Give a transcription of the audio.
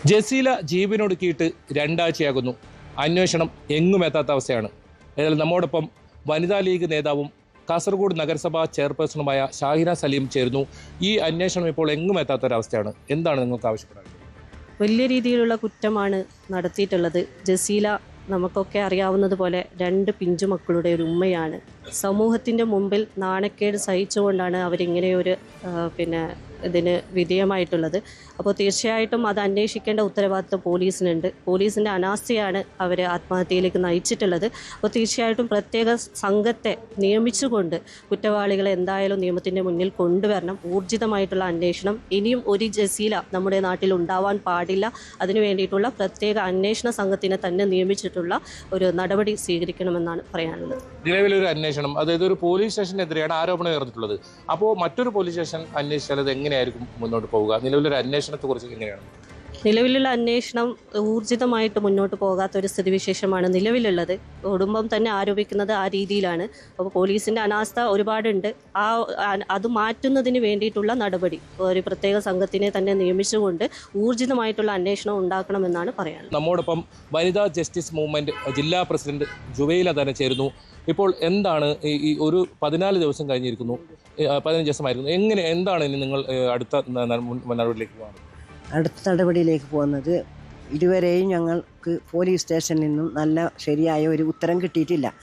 ജസീല ജീവനൊടുക്കിയിട്ട് രണ്ടാഴ്ചയാകുന്നു. അന്വേഷണം എങ്ങും എത്താത്ത അവസ്ഥയാണ്. എന്നാൽ നമ്മോടൊപ്പം വനിതാ ലീഗ് നേതാവും കാസർഗോഡ് നഗരസഭാ ചെയർപേഴ്സണുമായ ഷാഹിന സലീം ചേരുന്നു. ഈ അന്വേഷണം ഇപ്പോൾ എങ്ങും എത്താത്തൊരവസ്ഥയാണ്. എന്താണ് നിങ്ങൾക്ക് ആവശ്യപ്പെടുന്നത്? വലിയ രീതിയിലുള്ള കുറ്റമാണ് നടത്തിയിട്ടുള്ളത്. ജസീല നമുക്കൊക്കെ അറിയാവുന്നതുപോലെ 2 പിഞ്ചു മക്കളുടെ ഒരു ഉമ്മയാണ്. സമൂഹത്തിൻ്റെ മുമ്പിൽ നാണക്കേട് സഹിച്ചുകൊണ്ടാണ് അവരിങ്ങനെയൊരു ഇതിന് വിധേയമായിട്ടുള്ളത്. അപ്പോൾ തീർച്ചയായിട്ടും അത് അന്വേഷിക്കേണ്ട ഉത്തരവാദിത്വം പോലീസിനുണ്ട്. പോലീസിൻ്റെ അനാസ്ഥയാണ് അവരെ ആത്മഹത്യയിലേക്ക് നയിച്ചിട്ടുള്ളത്. അപ്പോൾ തീർച്ചയായിട്ടും പ്രത്യേക സംഘത്തെ നിയമിച്ചുകൊണ്ട് കുറ്റവാളികളെ എന്തായാലും നിയമത്തിൻ്റെ മുന്നിൽ കൊണ്ടുവരണം. ഊർജിതമായിട്ടുള്ള അന്വേഷണം. ഇനിയും ഒരു ജസീല നമ്മുടെ നാട്ടിൽ ഉണ്ടാവാൻ പാടില്ല. അതിനു വേണ്ടിയിട്ടുള്ള പ്രത്യേക അന്വേഷണ സംഘത്തിനെ തന്നെ നിയമിച്ചിട്ടുള്ള ഒരു നടപടി സ്വീകരിക്കണമെന്നാണ് പറയാനുള്ളത്. നിലവിലൊരു അന്വേഷണം, അതായത് ഒരു പോലീസ് സ്റ്റേഷനെതിരെയാണ് ആരോപണം ഉയർന്നിട്ടുള്ളത്. അപ്പോൾ മറ്റൊരു പോലീസ് സ്റ്റേഷൻ അന്വേഷിച്ചാൽ അത് എങ്ങനെയായിരിക്കും മുന്നോട്ട് പോവുക? നിലവിലൊരു അന്വേഷണത്തെ കുറിച്ച് എങ്ങനെയാണ്? നിലവിലുള്ള അന്വേഷണം ഊർജിതമായിട്ട് മുന്നോട്ട് പോകാത്തൊരു സ്ഥിതിവിശേഷമാണ് നിലവിലുള്ളത്. കുടുംബം തന്നെ ആരോപിക്കുന്നത് ആ രീതിയിലാണ്. അപ്പോൾ പോലീസിൻ്റെ അനാസ്ഥ ഒരുപാടുണ്ട്. അത് മാറ്റുന്നതിന് വേണ്ടിയിട്ടുള്ള നടപടി ഒരു പ്രത്യേക സംഘത്തിനെ തന്നെ നിയമിച്ചുകൊണ്ട് ഊർജിതമായിട്ടുള്ള അന്വേഷണം ഉണ്ടാക്കണമെന്നാണ് പറയാനുള്ളത്. നമ്മോടൊപ്പം വനിതാ ജസ്റ്റിസ് മൂവ്മെന്റ് ജില്ലാ പ്രസിഡന്റ് ജുവൈല തന്നെ ചേരുന്നു. ഇപ്പോൾ എന്താണ് ഈ ഒരു 14 ദിവസം കഴിഞ്ഞിരിക്കുന്നു, 15 ദിവസമായിരുന്നു. എന്താണ് ഇനി നിങ്ങൾ അടുത്ത നടപടിയിലേക്ക് പോകുന്നത്? അടുത്ത നടപടിയിലേക്ക് പോകുന്നത്, ഇതുവരെയും ഞങ്ങൾക്ക് പോലീസ് സ്റ്റേഷനിൽ നിന്നും ശരിയായ ഒരു ഉത്തരം കിട്ടിയിട്ടില്ല.